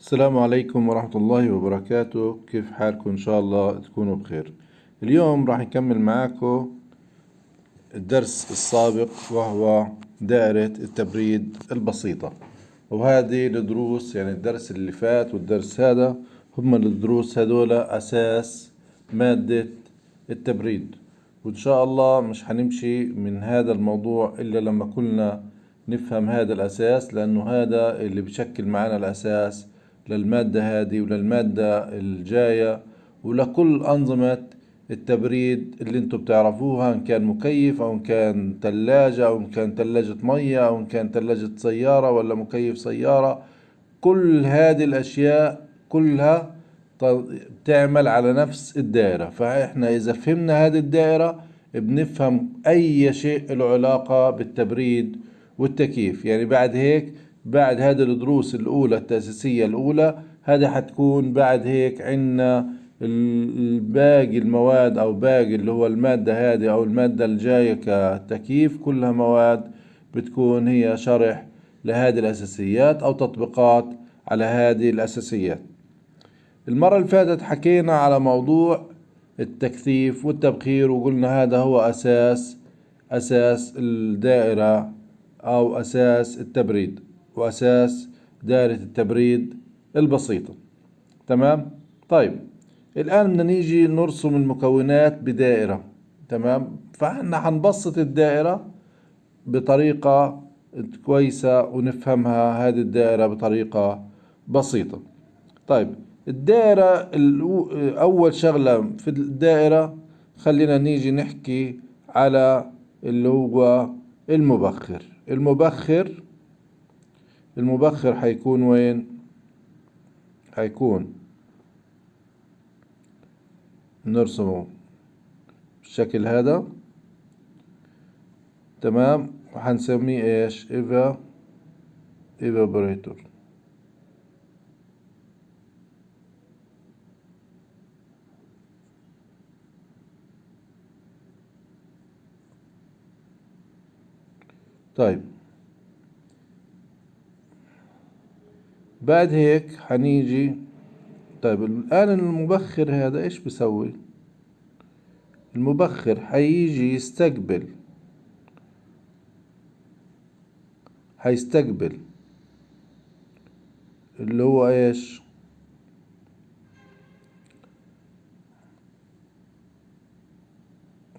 السلام عليكم ورحمة الله وبركاته. كيف حالكم؟ إن شاء الله تكونوا بخير. اليوم راح نكمل معاكم الدرس السابق وهو دائرة التبريد البسيطة، وهذه الدروس يعني الدرس اللي فات والدرس هذا هم الدروس هذول أساس مادة التبريد، وإن شاء الله مش هنمشي من هذا الموضوع إلا لما كلنا نفهم هذا الأساس، لأنه هذا اللي بشكل معنا الأساس للمادة هذه وللمادة الجاية ولكل أنظمة التبريد اللي انتم بتعرفوها، ان كان مكيف او ان كان ثلاجة او ان كان ثلاجة مية او ان كان ثلاجة سيارة ولا مكيف سيارة. كل هذه الاشياء كلها بتعمل على نفس الدائرة، فاحنا اذا فهمنا هذه الدائرة بنفهم اي شيء له علاقة بالتبريد والتكييف. يعني بعد هيك، بعد هذه الدروس الاولى التأسيسية الاولى، هذا حتكون بعد هيك عنا باقي المواد او باقي اللي هو المادة هذه او المادة الجاية كتكييف، كلها مواد بتكون هي شرح لهذه الاساسيات او تطبيقات على هذه الاساسيات. المرة اللي فاتت حكينا على موضوع التكثيف والتبخير، وقلنا هذا هو اساس الدائرة او اساس التبريد واساس دائرة التبريد البسيطة. تمام. طيب الآن بدنا نيجي نرسم المكونات بدائرة. تمام، فاحنا هنبسط الدائرة بطريقة كويسة ونفهمها هذه الدائرة بطريقة بسيطة. طيب الدائرة أول شغلة في الدائرة خلينا نيجي نحكي على اللي هو المبخر. المبخر حيكون وين؟ حيكون نرسمه بالشكل هذا. تمام، وحنسميه ايش؟ ايفابوريتور. طيب بعد هيك حنيجي. طيب الآن المبخر هذا ايش بيسوي؟ المبخر حيجي هيستقبل اللي هو ايش؟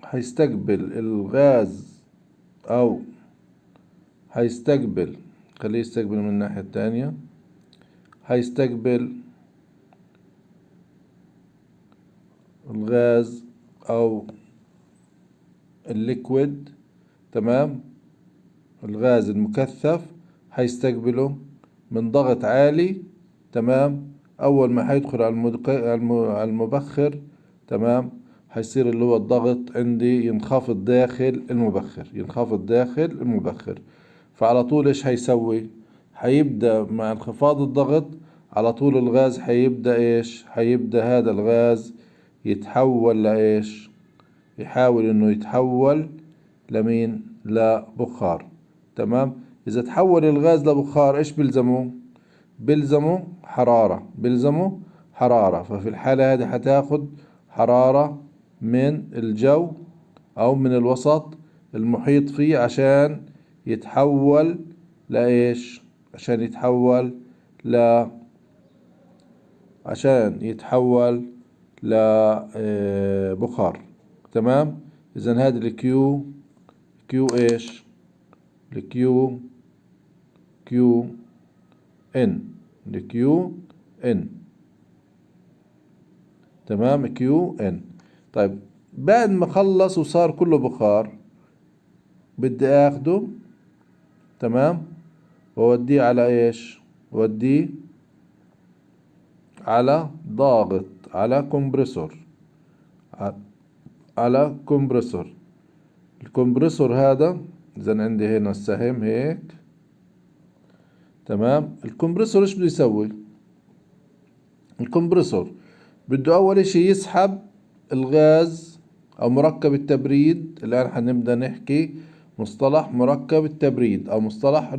هيستقبل الغاز، او هيستقبل، خليه يستقبل من الناحية التانية، هيستقبل الغاز او الليكويد. تمام، الغاز المكثف هيستقبله من ضغط عالي. تمام، اول ما هيدخل على على المبخر، تمام، هيصير اللي هو الضغط عندي ينخفض داخل المبخر. فعلى طول ايش هيسوي؟ هيبدأ مع انخفاض الضغط على طول الغاز هيبدأ ايش؟ هيبدأ هذا الغاز يتحول لايش؟ يحاول انه يتحول لمين؟ لبخار. تمام، اذا تحول الغاز لبخار ايش بلزمه حرارة. ففي الحالة هذه هتاخد حرارة من الجو او من الوسط المحيط فيه عشان يتحول لإيش؟ ل عشان يتحول لبخار. تمام، اذا هذه كيو ايش؟ الكيو كيو الكيو ان. تمام، كيو ان. طيب بعد ما خلص وصار كله بخار بدي اخده، تمام، ووديه على ايش؟ وديه على ضاغط، على كمبرسور، على كمبرسور. الكمبرسور هذا اذا عندي هنا السهم هيك. تمام، الكمبرسور ايش بده يسوي؟ الكمبرسور بده اول اشي يسحب الغاز او مركب التبريد. الان حنبدأ نحكي مصطلح مركب التبريد او مصطلح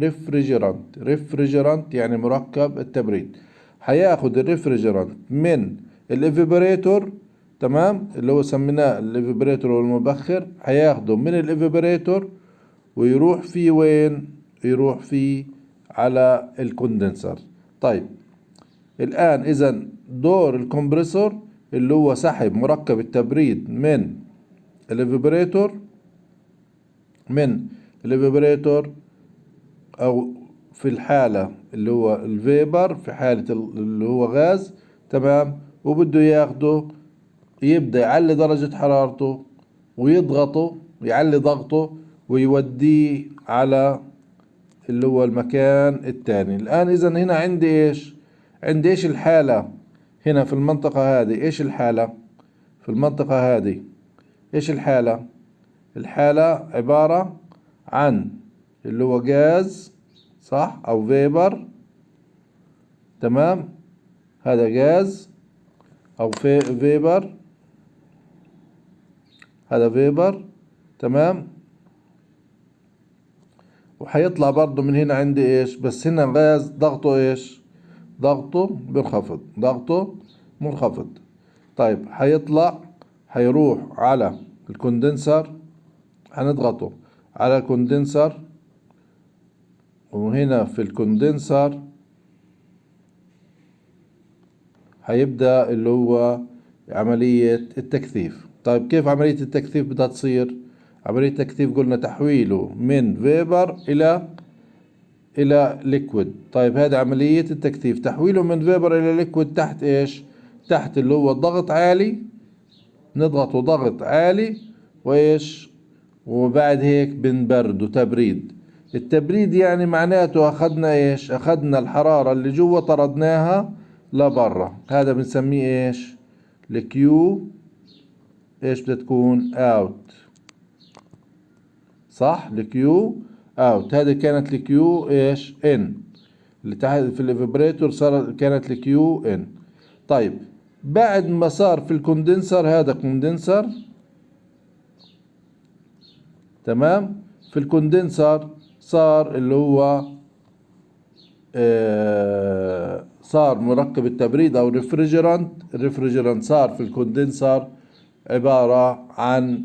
ريفريجرانت يعني مركب التبريد. هياخد الريفريجرانت من الإيفابوريتور، تمام، اللي هو سميناه الإيفابوريتور والمبخر، هياخده من الإيفابوريتور ويروح فيه وين؟ يروح فيه على الكوندنسر. طيب الآن إذا دور الكمبريسور اللي هو سحب مركب التبريد من الإيفابوريتور، من الإيفابوريتور، أو في الحالة اللي هو الفيبر، في حالة اللي هو غاز، تمام، وبده ياخده، يبدأ يعلي درجة حرارته ويضغطه، يعلي ضغطه ويوديه على اللي هو المكان التاني. الآن إذا هنا عندي إيش؟ عندي إيش الحالة هنا في المنطقة هذه؟ إيش الحالة في المنطقة هذه؟ إيش الحالة؟ الحالة عبارة عن اللي هو غاز، صح، أو فيبر، تمام، هذا غاز أو فيبر، هذا فيبر، تمام، وحيطلع برضو من هنا عندي ايش؟ بس هنا الغاز ضغطه ايش؟ ضغطه منخفض، ضغطه منخفض. طيب حيطلع، حيروح على الكوندنسر، هنضغطه على الكوندنسر، وهنا في الكوندنسر هيبدأ اللي هو عملية التكثيف. طيب كيف عملية التكثيف بدها تصير؟ عملية التكثيف قلنا تحويله من فيبر إلى ليكويد. طيب هذه عملية التكثيف، تحويله من فيبر إلى ليكويد تحت إيش؟ تحت اللي هو ضغط عالي، نضغطه ضغط عالي، وإيش؟ وبعد هيك بنبرده تبريد. التبريد يعني معناته أخذنا إيش؟ أخذنا الحرارة اللي جوا طردناها لبرا، هذا بنسميه إيش؟ الكيو إيش بدها تكون؟ أوت، صح، الكيو اوت. هذه كانت الكيو ايش؟ ان، اللي تحت في الافبريتور صار كانت الكيو ان. طيب بعد ما صار في الكوندنسر، هذا كوندنسر، تمام، في الكوندنسر صار اللي هو صار مركب التبريد او ريفريجرانت. الريفريجرانت صار في الكوندنسر عبارة عن،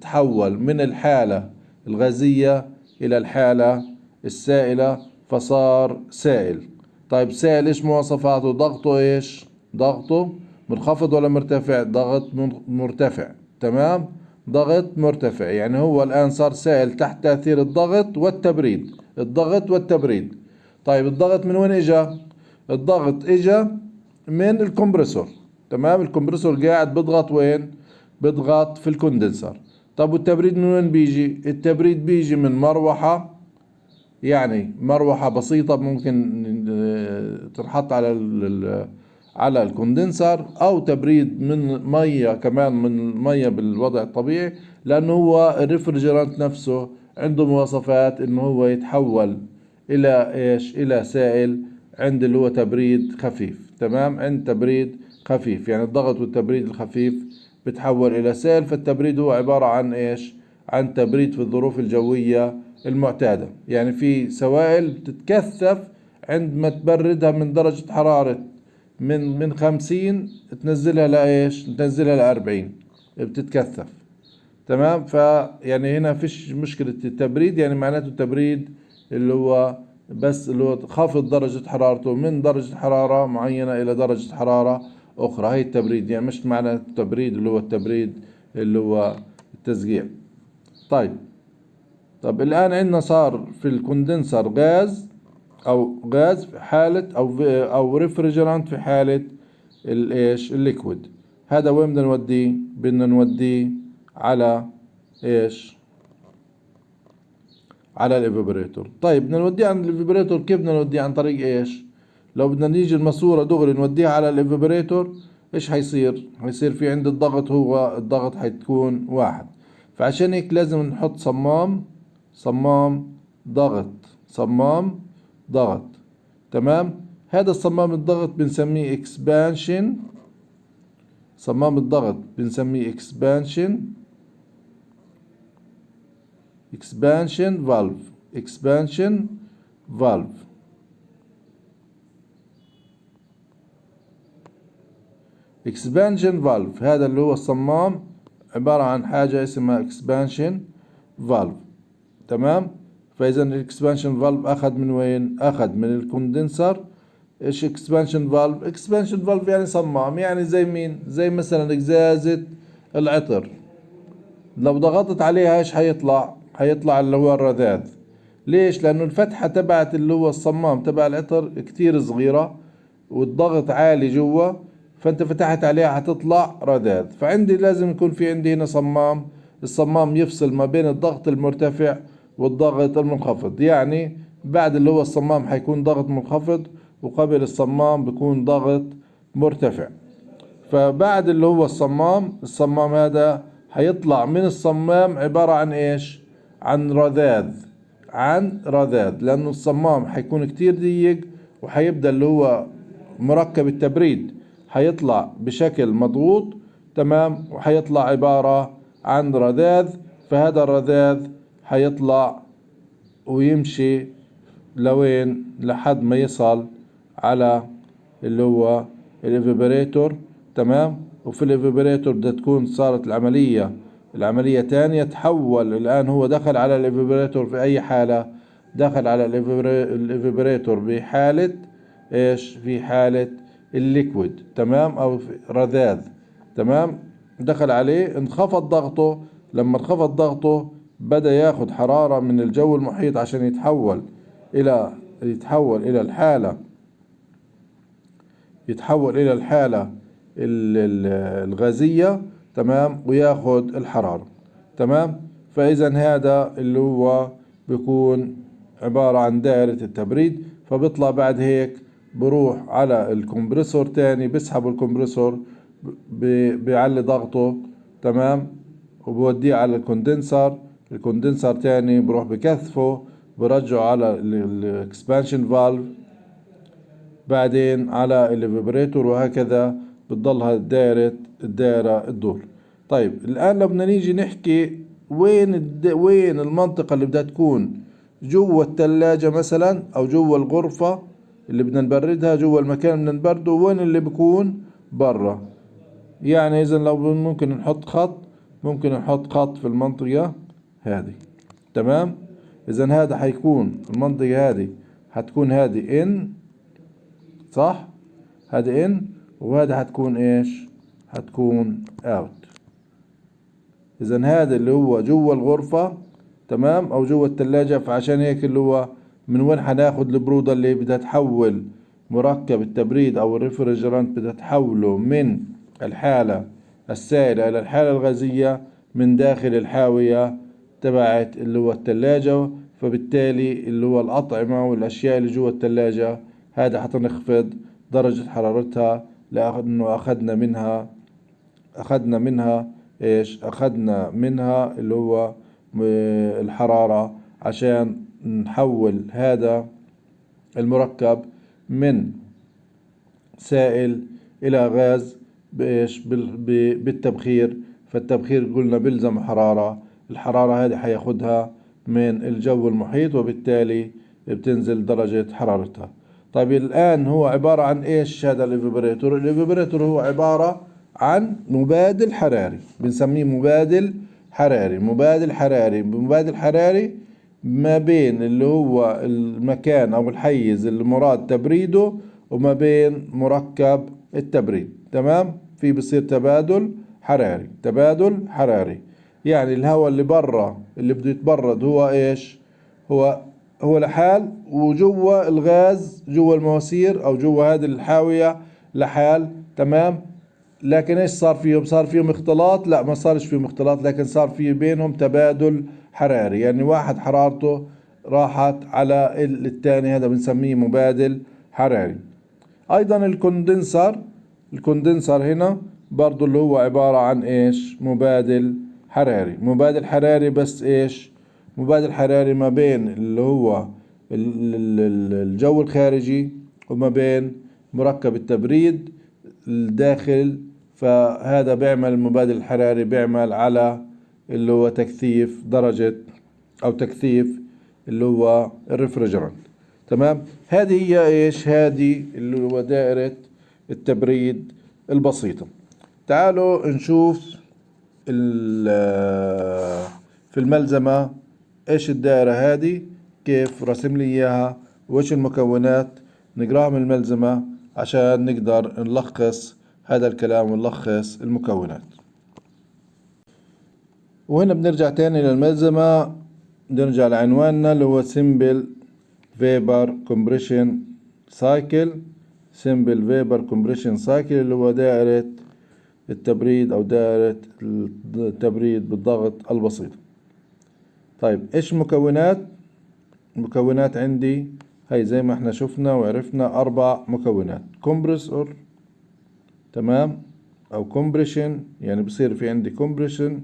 تحول من الحالة الغازية إلى الحالة السائلة، فصار سائل. طيب سائل إيش مواصفاته؟ ضغطه إيش؟ ضغطه منخفض ولا مرتفع؟ ضغط مرتفع، تمام، ضغط مرتفع، يعني هو الآن صار سائل تحت تأثير الضغط والتبريد، الضغط والتبريد. طيب الضغط من وين إجا؟ الضغط إجا من الكمبرسور، تمام، الكمبرسور قاعد بضغط وين؟ بضغط في الكوندنسر. طب والتبريد من وين بيجي؟ التبريد بيجي من مروحة، يعني مروحة بسيطة ممكن تنحط على الكوندنسر، او تبريد من مية، كمان من المية بالوضع الطبيعي، لانه هو الريفرجرانت نفسه عنده مواصفات انه هو يتحول الى ايش؟ الى سائل عند اللي هو تبريد خفيف، تمام، عند تبريد خفيف، يعني الضغط والتبريد الخفيف بتحول الى سائل. فالتبريد هو عبارة عن ايش؟ عن تبريد في الظروف الجوية المعتادة، يعني في سوائل بتتكثف عندما تبردها من درجة حرارة من 50 تنزلها لإيش؟ تنزلها ل40 بتتكثف، تمام. فيعني هنا فيش مشكلة التبريد، يعني معناته التبريد اللي هو بس اللي هو خفض درجة حرارته من درجة حرارة معينة إلى درجة حرارة أخرى، هي التبريد، يعني مش معنى التبريد اللي هو التبريد اللي هو التسقيع. طب الآن عندنا صار في الكوندنسر غاز، أو غاز في حالة، أو ريفريجرانت في حالة الإيش؟ الليكويد. هذا وين بدنا نوديه؟ بدنا نوديه على إيش؟ على الإيفابوريتور. طيب بدنا نوديه عن الإيفابوريتور، كيف بدنا نوديه؟ عن طريق إيش؟ لو بدنا نيجي الماسورة دغري نوديها على الإيفابوريتور، إيش حيصير؟ حيصير في عند الضغط، هو الضغط حتكون 1، فعشان هيك لازم نحط صمام ضغط، صمام ضغط، تمام. هذا الصمام الضغط بنسميه اكسبانشن، صمام الضغط بنسميه اكسبانشن فالف. expansion valve هذا اللي هو الصمام عبارة عن حاجة اسمها expansion valve. تمام. فإذا الاكسبانشن فالف أخذ من وين؟ أخذ من الكوندنسر. إيش اكسبانشن فالف؟ اكسبانشن فالف يعني صمام، يعني زي مين؟ زي مثلا إزازة العطر، لو ضغطت عليها إيش حيطلع؟ حيطلع اللي هو الرذاذ. ليش؟ لأنه الفتحة تبعت اللي هو الصمام تبع العطر كتير صغيرة والضغط عالي جوا، فأنت فتحت عليها حتطلع رذاذ. فعندي لازم يكون في عندي هنا صمام، الصمام يفصل ما بين الضغط المرتفع والضغط المنخفض. يعني بعد اللي هو الصمام حيكون ضغط منخفض وقبل الصمام بيكون ضغط مرتفع. فبعد اللي هو الصمام هذا حيطلع من الصمام عبارة عن ايش؟ عن رذاذ. عن رذاذ، لانه الصمام حيكون كتير ضيق وحيبدأ اللي هو مركب التبريد حيطلع بشكل مضغوط. تمام. وحيطلع عبارة عن رذاذ. فهذا الرذاذ حيطلع ويمشي لوين؟ لحد ما يصل على اللي هو الإيفابوريتور. تمام. وفي الإيفابوريتور بدها تكون صارت العملية تانية، تحول. الآن هو دخل على الإيفابوريتور في أي حالة؟ دخل على الإيفابوريتور بحالة إيش؟ في حالة الليكويد. تمام. أو رذاذ. تمام. دخل عليه، انخفض ضغطه. لما انخفض ضغطه بدأ ياخد حرارة من الجو المحيط عشان يتحول إلى الحالة الغازية. تمام. وياخد الحرارة. تمام. فإذا هذا اللي هو بيكون عبارة عن دائرة التبريد. فبيطلع بعد هيك بروح على الكمبرسور تاني، بسحب الكمبرسور بيعلي ضغطه. تمام. وبوديه على الكوندنسر تاني بروح بكثفه، برجعه على الاكسبانشن فالف، بعدين على الإيفابوريتور، وهكذا بتضلها الدائرة تدور. طيب الآن لو بدنا نيجي نحكي وين المنطقة اللي بدها تكون جوا الثلاجة مثلا أو جوا الغرفة اللي بدنا نبردها، جوا المكان اللي بدنا نبرده، وين اللي بيكون برا. يعني إذا لو ممكن نحط خط في المنطقة هذه. تمام. إذا هذا حيكون المنطقة هذه حتكون هذه إن، صح؟ هذه إن، وهذا حتكون إيش؟ حتكون أوت. إذا هذا اللي هو جوا الغرفة. تمام. أو جوا الثلاجة. فعشان هيك اللي هو من وين حناخد البرودة اللي بدها تحول مركب التبريد أو الريفريجرانت، بدها تحوله من الحالة السائلة إلى الحالة الغازية من داخل الحاوية تبعت اللي هو الثلاجة. فبالتالي اللي هو الأطعمة والأشياء اللي جوا الثلاجة هذا حتنخفض درجة حرارتها، لأنه أخذنا منها إيش؟ أخذنا منها اللي هو الحرارة عشان نحول هذا المركب من سائل إلى غاز بإيش؟ بالتبخير. فالتبخير قلنا بيلزم الحرارة هذه حياخدها من الجو المحيط، وبالتالي بتنزل درجة حرارتها. طيب الآن هو عبارة عن إيش هذا الإيفابوريتور هو عبارة عن مبادل حراري، بنسميه مبادل حراري ما بين اللي هو المكان أو الحيز اللي مراد تبريده وما بين مركب التبريد. تمام. في بصير تبادل حراري. يعني الهواء اللي برا اللي بده يتبرد هو إيش؟ هو لحال، وجوا الغاز جوا المواسير أو جوا هذه الحاوية لحال. تمام. لكن ايش صار فيهم اختلاط؟ لا، ما صارش فيهم اختلاط، لكن صار في بينهم تبادل حراري. يعني واحد حرارته راحت على الثاني، هذا بنسميه مبادل حراري. ايضا الكوندنسر هنا برضو اللي هو عبارة عن ايش؟ مبادل حراري. بس ايش؟ مبادل حراري ما بين اللي هو الجو الخارجي وما بين مركب التبريد الداخل. فهذا بيعمل المبادل الحراري بيعمل على اللي هو تكثيف درجة أو تكثيف اللي هو الريفريجرانت. تمام. هذه هي إيش؟ هذه اللي هو دائرة التبريد البسيطة. تعالوا نشوف في الملزمة ايش الدائرة هذه، كيف رسم لي اياها، وايش المكونات. نقراها من الملزمة عشان نقدر نلخص هذا الكلام ونلخص المكونات. وهنا بنرجع تاني للملزمة، بنرجع لعنواننا اللي هو Simple Vapor Compression Cycle. Simple Vapor Compression Cycle اللي هو دائرة التبريد أو دائرة التبريد بالضغط البسيط. طيب إيش المكونات؟ المكونات عندي هاي زي ما احنا شفنا وعرفنا 4 مكونات. كومبرسور، تمام، أو كومبريشن، يعني بصير في عندي كومبريشن،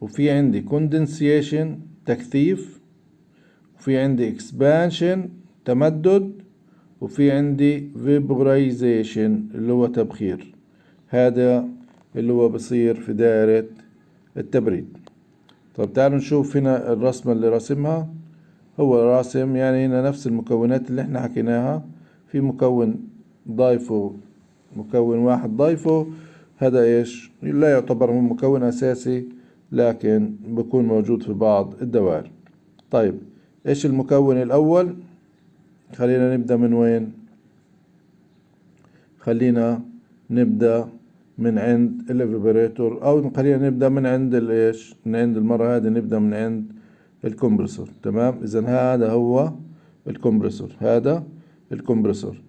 وفي عندي كوندنسيشن تكثيف، وفي عندي اكسبانشن تمدد، وفي عندي فيبرايزيشن اللي هو تبخير. هذا اللي هو بصير في دائرة التبريد. طب تعالوا نشوف هنا الرسمة اللي رسمها. هو راسم يعني هنا نفس المكونات اللي احنا حكيناها، في مكون ضايفه، مكون واحد ضايفه، هذا ايش لا يعتبر مكون اساسي لكن بيكون موجود في بعض الدوائر. طيب ايش المكون الاول؟ خلينا نبدأ من وين؟ خلينا نبدأ من عند الإيفابوريتور، أو خلينا نبدأ من عند الإيش؟ من عند المرة هذه نبدأ من عند الكمبرسور. تمام، إذا هذا هو الكمبرسور، هذا الكمبرسور.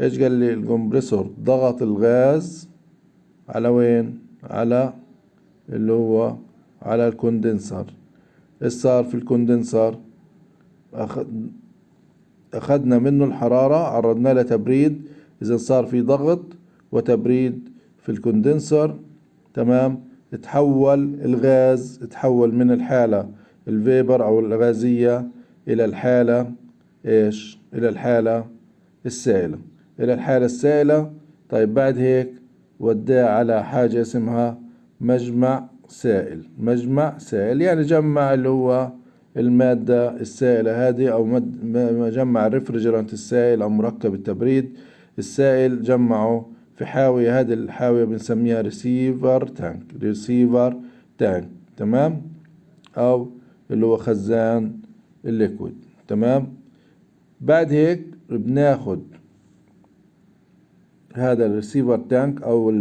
إيش قال لي الكمبرسور؟ ضغط الغاز على وين؟ على اللي هو على الكوندنسر. إيش صار في الكوندنسر؟ أخذنا منه الحرارة عرضنا له تبريد، إذا صار في ضغط وتبريد في الكوندنسر. تمام، تحول الغاز، تحول من الحالة الفيبر أو الغازية إلى الحالة إيش؟ إلى الحالة السائلة، إلى الحالة السائلة. طيب بعد هيك وداه على حاجة اسمها مجمع سائل. مجمع سائل يعني جمع اللي هو المادة السائلة هذه، أو جمع الريفريجرانت السائل أو مركب التبريد السائل، جمعه في حاوية. هذه الحاوية بنسميها ريسيفر تانك. ريسيفر تانك، تمام، أو اللي هو خزان الليكويد. تمام، بعد هيك بناخد هذا الريسيفر تانك أو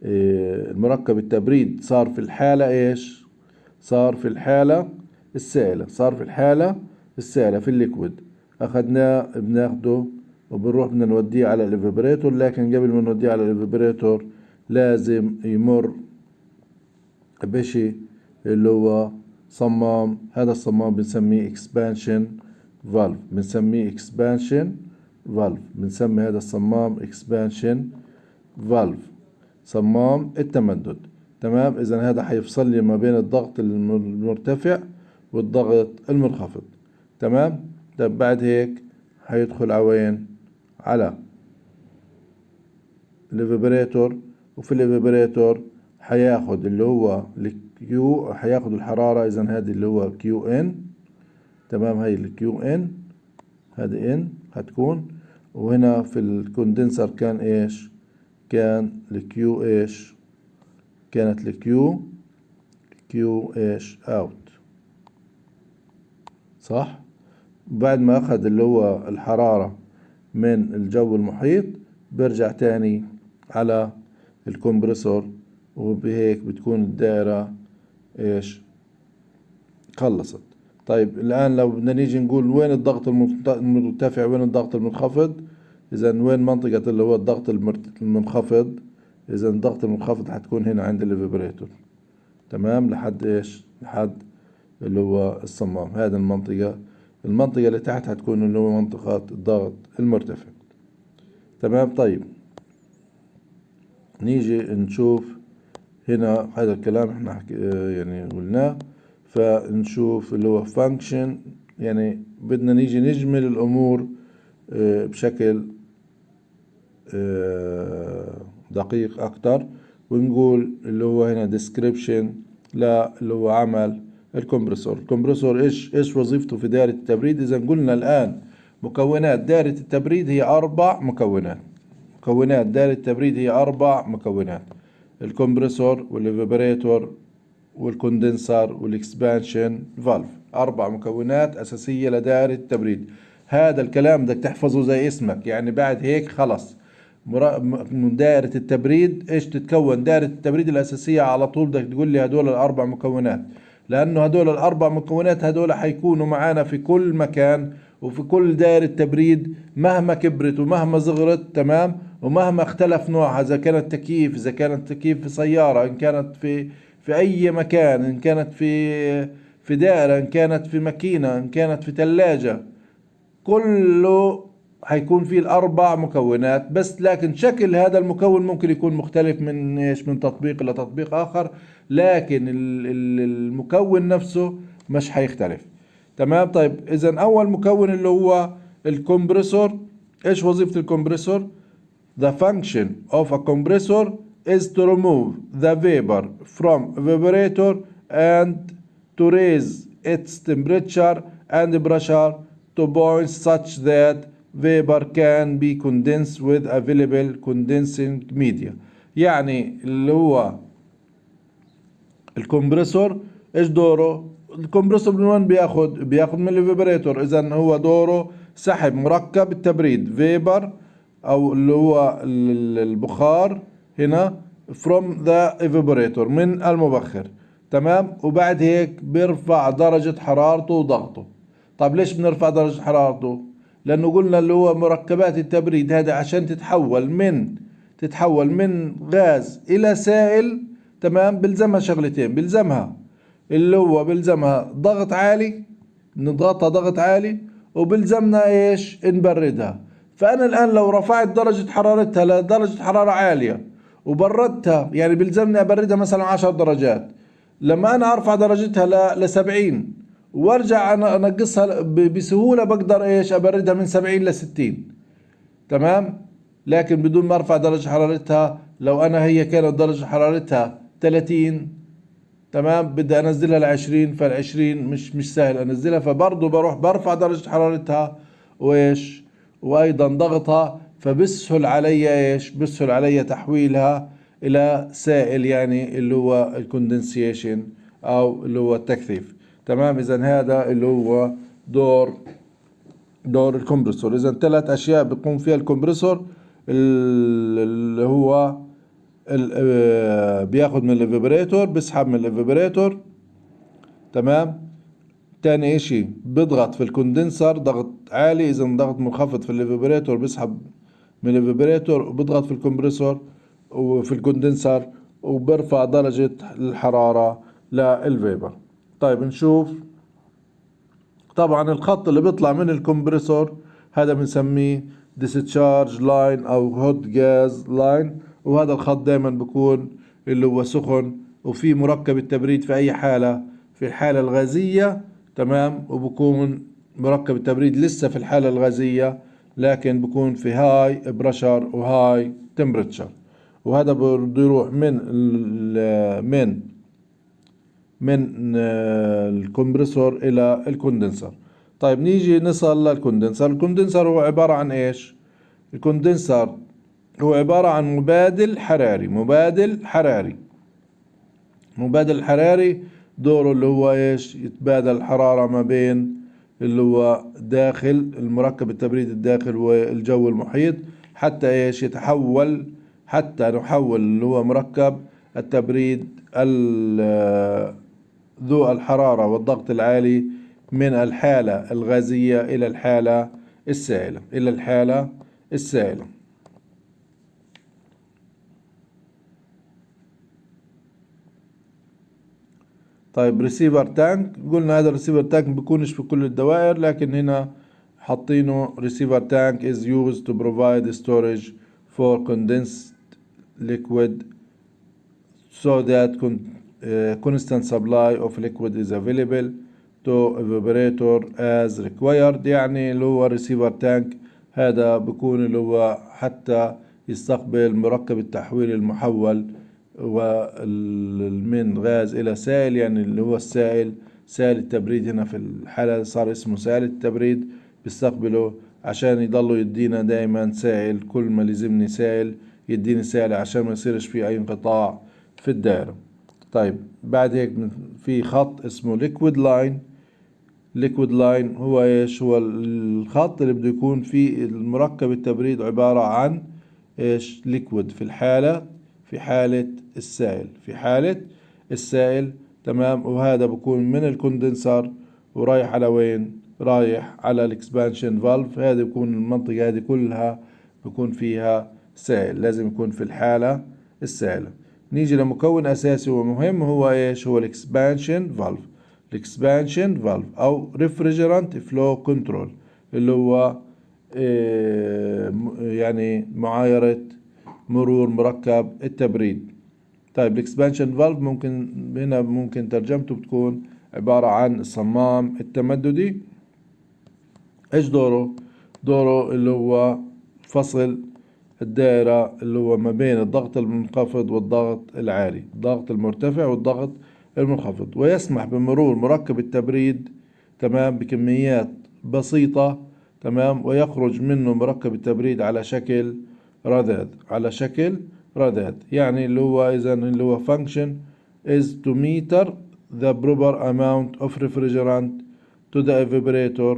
المركب التبريد، صار في الحالة إيش؟ صار في الحالة السائلة، صار في الحالة السائلة في الليكويد. أخذناه بناخده وبنروح بدنا نوديه على الإيفابوريتور، لكن قبل ما نوديه على الإيفابوريتور لازم يمر بشي اللي هو صمام. هذا الصمام بنسميه اكسبانشن فالف، بنسميه اكسبانشن فالف، بنسمي هذا الصمام اكسبانشن فالف، صمام التمدد. تمام، اذا هذا حيفصل لي ما بين الضغط المرتفع والضغط المنخفض. تمام. طيب بعد هيك حيدخل على وين؟ على الإيفابوريتور، وفي الإيفابوريتور حياخد اللي هو الكيو، حياخد الحرارة. إذا هذه اللي هو كيو إن. تمام، هاي الكيو إن، هذه إن هتكون. وهنا في الكوندنسر كان إيش؟ كان الكيو إيش؟ كانت الكيو كيو إيش أوت، صح؟ بعد ما أخذ اللي هو الحرارة من الجو المحيط برجع تاني على الكمبرسور، وبهيك بتكون الدائرة ايش؟ خلصت. طيب الآن لو بدنا نيجي نقول وين الضغط المرتفع وين الضغط المنخفض، إذا وين منطقة اللي هو الضغط المنخفض؟ إذا الضغط المنخفض حتكون هنا عند الفيبريتور. تمام، لحد ايش؟ لحد اللي هو الصمام. هذه المنطقة اللي تحت هتكون اللي هو منطقة الضغط المرتفع. تمام. طيب نيجي نشوف هنا هذا الكلام احنا يعني قلناه، فنشوف اللي هو function. يعني بدنا نيجي نجمل الأمور بشكل دقيق أكتر، ونقول اللي هو هنا description لا اللي هو عمل الكمبرسور. الكمبرسور ايش وظيفته في دائرة التبريد؟ إذا قلنا الآن مكونات دائرة التبريد هي 4 مكونات. مكونات دائرة التبريد هي 4 مكونات: الكمبرسور والإيفابوريتور والكوندنسر والإكسبانشن فالف. 4 مكونات أساسية لدائرة التبريد. هذا الكلام بدك تحفظه زي اسمك، يعني بعد هيك خلص من دائرة التبريد ايش تتكون. دائرة التبريد الأساسية على طول بدك تقول لي هدول ال4 مكونات، لأنه هدول ال4 مكونات هدول حيكونوا معانا في كل مكان وفي كل دائرة تبريد مهما كبرت ومهما صغرت، تمام، ومهما اختلف نوعها، إذا كانت تكييف، إذا كانت تكييف في سيارة، إن كانت في أي مكان، إن كانت في دائرة، إن كانت في ماكينة، إن كانت في ثلاجة، كله هيكون فيه ال4 مكونات بس. لكن شكل هذا المكون ممكن يكون مختلف من ايش، من تطبيق إلى تطبيق آخر، لكن المكون نفسه مش هيختلف. تمام. طيب إذا أول مكون اللي هو الكمبرسور. إيش وظيفة الكمبرسور؟ The function of a compressor is to remove the vapor from evaporator and to raise its temperature and pressure to points such that vapor can be condensed with available condensing media. يعني اللي هو الكمبرسور ايش دوره؟ الكمبرسور من وين بياخد من الفيبريتور. اذا هو دوره سحب مركب التبريد فيبر او اللي هو البخار هنا from the evaporator من المبخر. تمام. وبعد هيك بيرفع درجة حرارته وضغطه. طب ليش بنرفع درجة حرارته؟ لانه قلنا اللي هو مركبات التبريد هذا عشان تتحول من غاز الى سائل، تمام، بلزمها شغلتين. بلزمها ضغط عالي، نضغطها ضغط عالي، وبلزمنا ايش، نبردها. فانا الان لو رفعت درجة حرارتها لدرجة حرارة عالية وبردتها، يعني بلزمني ابردها مثلا 10 درجات، لما انا ارفع درجتها ل70 وارجع انا انقصها بسهولة بقدر ايش ابردها من 70 ل60. تمام. لكن بدون ما ارفع درجة حرارتها، لو انا هي كانت درجة حرارتها 30، تمام، بدي انزلها ل20، فال20 مش سهل انزلها، فبرضه بروح برفع درجة حرارتها وايش وايضا ضغطها، فبسهل علي ايش، بسهل علي تحويلها الى سائل، يعني اللي هو الكوندنسيشن او اللي هو التكثيف. تمام. اذا هذا اللي هو دور الكمبرسور. اذا 3 اشياء بيقوم فيها الكمبرسور، اللي هو بياخد من الفيبريتور، بيسحب من الفيبريتور. تمام. تاني اشي بيضغط في الكوندنسر ضغط عالي، اذا ضغط منخفض في الفيبريتور بيسحب من الفيبريتور، وبيضغط في الكمبرسور وفي الكوندنسر وبرفع درجة الحرارة للفيبر. طيب نشوف. طبعا الخط اللي بيطلع من الكمبرسور هذا بنسميه discharge لاين او hot gas لاين، وهذا الخط دائما بيكون اللي هو سخن وفي مركب التبريد في اي حالة، في الحالة الغازية، تمام، وبكون مركب التبريد لسه في الحالة الغازية لكن بكون في هاي بريشر وهاي تمبرتشر. وهذا بده يروح من الكمبرسور الى الكوندنسر. طيب نيجي نصل للكوندنسر. الكوندنسر هو عبارة عن ايش؟ الكوندنسر هو عبارة عن مبادل حراري دوره اللي هو ايش، يتبادل الحرارة ما بين اللي هو داخل المركب التبريد الداخل والجو المحيط، حتى ايش حتى نحول اللي هو مركب التبريد ذو الحرارة والضغط العالي من الحالة الغازية إلى الحالة السائلة. طيب ريسيفر تانك، قلنا هذا الريسيفر تانك بيكونش في كل الدوائر، لكن هنا حاطينه ريسيفر تانك is used to provide storage for condensed liquid so that constant supply of liquid is available to evaporator as required. يعني اللي هو ريسيفر تانك هذا بيكون اللي هو حتى يستقبل مركب التحويل المحول من غاز إلى سائل، يعني اللي هو سائل التبريد. هنا في الحالة صار اسمه سائل التبريد، بيستقبله عشان يضلوا يدينا دايما سائل، كل ما لزمني سائل يديني سائل عشان ما يصيرش في أي انقطاع في الدائرة. طيب بعد هيك في خط اسمه liquid line. liquid line هو ايش؟ هو الخط اللي بده يكون فيه المركب التبريد عبارة عن ايش؟ liquid في حالة السائل، في حالة السائل. تمام. وهذا بكون من الكوندنسر ورايح على وين؟ رايح على الاكسبانشن فالف. هذه بكون المنطقة هذه كلها بكون فيها سائل، لازم يكون في الحالة السائلة. نيجي لمكون أساسي ومهم، هو إيش؟ هو الإكسبانشن فالف. الإكسبانشن فالف أو ريفريجرانت فلو كنترول، اللي هو يعني معايرة مرور مركب التبريد. طيب الإكسبانشن فالف ممكن هنا ممكن ترجمته بتكون عبارة عن الصمام التمددي. إيش دوره؟ دوره اللي هو فصل الدائرة اللي هو ما بين الضغط المنخفض والضغط العالي، الضغط المرتفع والضغط المنخفض، ويسمح بمرور مركب التبريد تمام بكميات بسيطة. تمام. ويخرج منه مركب التبريد على شكل رذاذ، على شكل رذاذ. يعني اللي هو إذا اللي هو function is to meter the proper amount of refrigerant to the evaporator.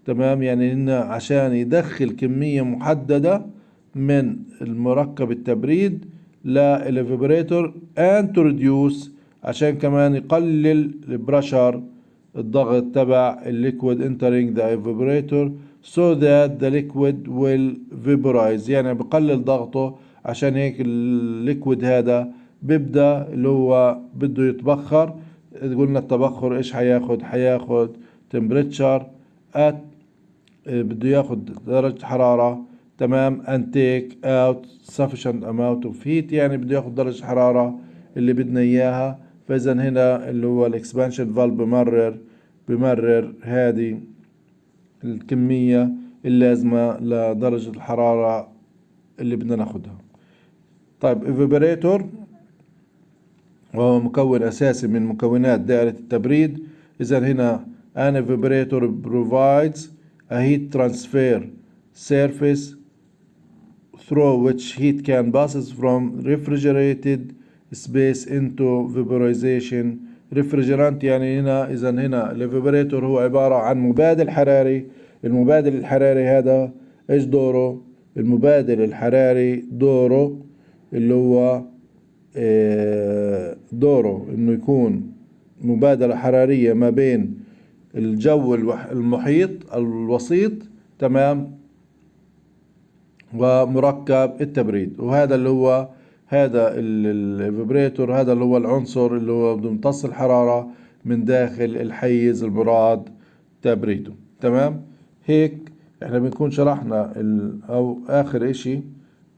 تمام. يعني إنه عشان يدخل كمية محددة من المركب التبريد للإيفابوريتور and to reduce، عشان كمان يقلل البرشر، الضغط تبع الليكويد entering the evaporator so that the liquid will vaporize. يعني بقلل ضغطه، عشان هيك الليكويد هذا بيبدأ اللي هو بده يتبخر. قلنا التبخر ايش حياخد temperature at بده ياخد درجة حرارة. تمام. and take out sufficient amount of heat، يعني بده ياخد درجة حرارة اللي بدنا اياها. فاذا هنا اللي هو الاكسبانشن فالف بمرر هذه الكمية اللازمة لدرجة الحرارة اللي بدنا ناخدها. طيب evaporator وهو مكون أساسي من مكونات دائرة التبريد. إذا هنا an evaporator provides a heat transfer surface through which heat can passes from refrigerated space into vaporization refrigerant. يعني هنا إذا هنا الايفابوريتور هو عبارة عن مبادل حراري. المبادل الحراري هذا إيش دوره؟ المبادل الحراري دوره اللي هو دوره إنه يكون مبادلة حرارية ما بين الجو المحيط الوسيط. تمام. ومركب التبريد. وهذا اللي هو هذا الفيبريتور، هذا اللي هو العنصر اللي هو بده يمتص الحرارة من داخل الحيز المراد تبريده. تمام. هيك احنا بنكون شرحنا او اخر اشي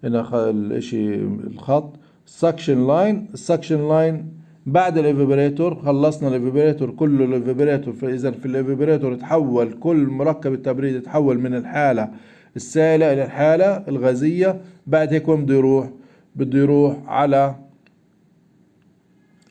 هنا الاشي الخط السكشن لاين. السكشن لاين بعد الإيفابوريتور خلصنا الإيفابوريتور كله. الإيفابوريتور فإذا في الإيفابوريتور تحول كل مركب التبريد يتحول من الحالة السائلة إلى الحالة الغازية. بعد هيك وين بده يروح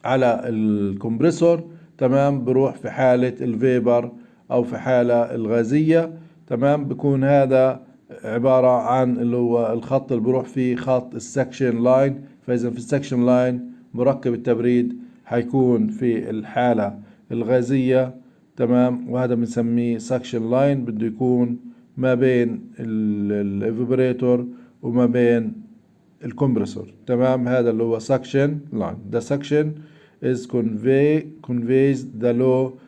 على الكمبريسور. تمام. بروح في حالة الفيبر أو في حالة الغازية. تمام. بكون هذا عبارة عن اللي هو الخط اللي بروح فيه خط السكشن لاين. فإذا في السكشن لاين مركب التبريد حيكون في الحالة الغازية. تمام. وهذا بنسميه سكشن لاين، بده يكون ما بين الإيفابوريتور وما بين الكمبرسور. تمام. هذا اللي هو suction line. The suction is conveys the low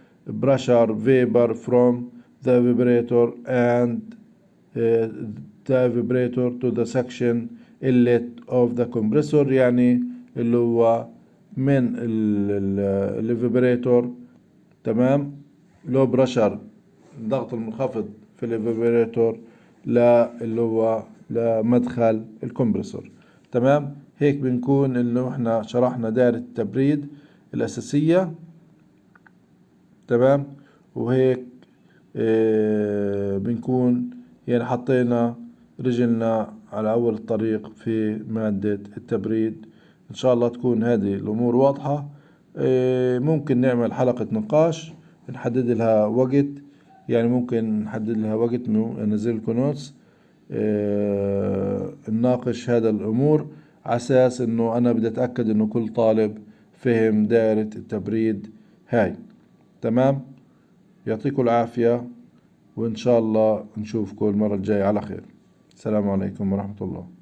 pressure vapor from the evaporator and the evaporator to the suction inlet of the compressor. يعني اللي هو من الايفابوريتور. تمام. لو بريشر الضغط المنخفض في الايفابوريتور اللي هو لمدخل الكمبرسور. تمام. هيك بنكون اللي احنا شرحنا دائرة التبريد الأساسية. تمام. وهيك بنكون يعني حطينا رجلنا على أول الطريق في مادة التبريد. إن شاء الله تكون هذه الأمور واضحة. ممكن نعمل حلقة نقاش نحدد لها وقت يعني ممكن نحدد لها وقت ننزل لكم نوتس نناقش هذا الأمور، على أساس إنه أنا بدي أتأكد إنه كل طالب فهم دائرة التبريد هاي. تمام، يعطيكم العافية، وإن شاء الله نشوفكم المرة الجاية على خير. السلام عليكم ورحمة الله.